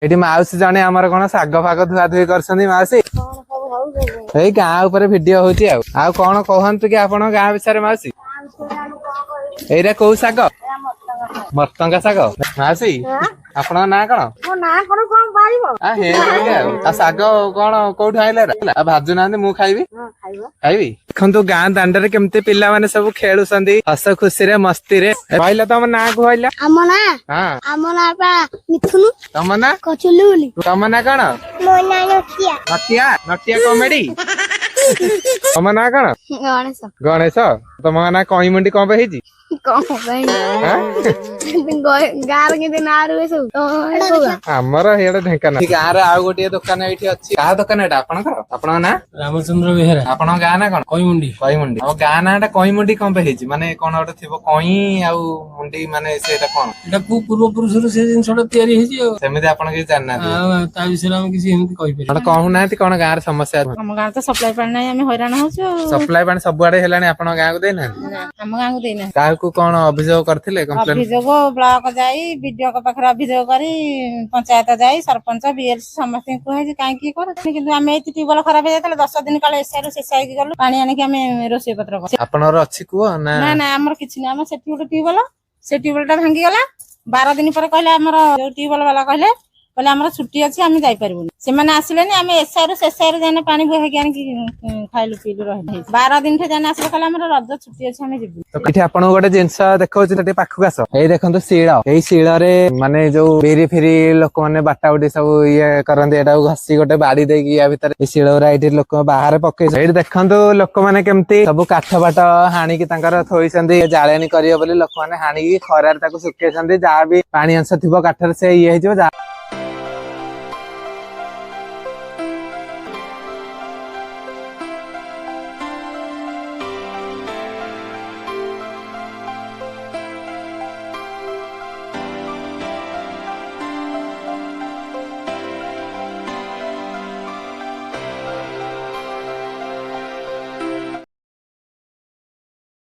एठी माउसी जने हमर कोन साग फाग धुआ धुई करछनी माउसी एई गाँ ऊपर वीडियो होची आ कोन कहंतु कि आपण गाँ विषय माउसी एइरा को साग मर्तंगा साग माउसी आपण ना कोन मो ना कोन कोन पाइबो आ हे आ साग कोन कोठु आइला आ भाजु नांदे मु खाइबी खाइबी देखंतु गाँ दांडरे केमते पिल्ला माने सब खेलुसंदी हस खुशी रे मस्ती रे कहला तम ना कहला आमो ना हां आमो ना पा मिथुनु तम ना कचुलुली तम ना कोन मो ना नटिया नटिया नटिया कॉमेडी तम ना कोन गणेश गणेश तम ना कई मुंडी कोन पे हेजी कोन भाई गार के दिन आरु सब हमर हेड ढेंकाना गाँ रे आउ गोटे दुकान एठी अछि का दुकान एटा आपनकर आपन ना रामचंद्र बेहेरा आपन गाँ ना कोन कई मुंडी अब गाँ नाटा कई मुंडी कोन पे हेजी माने कोन गोटे थिबो कई आउ मुंडी माने सेटा कोन एटा पूर्व पुरुषରୁ से जिनसटा तयारी हेजी सेमिति आपन के जानना ता विषय हम किसी हिंदी कहि आपण कहू नांती कोन गाँ रे समस्या हम गाँ तो सप्लाई पानी नहीं आम हैरान हो सप्लाई पानी सब आड़े हेलानी आपन गाँ को देना आम गाँ को देना काहू कोन अभियोग करथिले कंप्लेन अभियोग ब्लॉक जाई वीडियो के पाखरे अभियोग करी पंचायत जाई सरपंच बीएलसी समस्त कहे कहीं किए कर किंतु आम ट्यूबवेल खराब हो जाता 10 दिन काल एसआई शेष गलु पानी आनिक आम रोषेई पत्र आपनर अछि कुओ ना ना ना आमर किछि ना आम सेठी गोटे ट्यूबवेल से ट्यूबवेल टा भांगी गला 12 दिन पर कहले आमर जो ट्यूबवेल वाला कहले आमर छुट्टी अच्छी आम जापरबुनि से आसिलेनी आम एसआई शेषाई जाने पानी बुहाई आनिक खाइलु पीलु रही 12 दिन ठे जाने आसिले कहले आमर रज छुट्टी अच्छी आम जीवु तो एठी आपण गोटे जिंस देखौछि सेठी पाखु आस एई देखंतु सीळ एई सीळ रे माने जो बेरी फेरी लोक माने बाटाउडी सब ये करंदे एटा घसी गोटे बाड़ी देकी या भीतर ए सीळ रा एठी लोक बाहर पके एठी देखंतु लोक माने केमती सब काठ बाट हाणी की तांकर थोइसंदी जाळेनी करियो बोली लोक माने हाणी की खरार ताको सुकेसंदी जा भी पानी अंश थिबो काठर से ये हिजो जा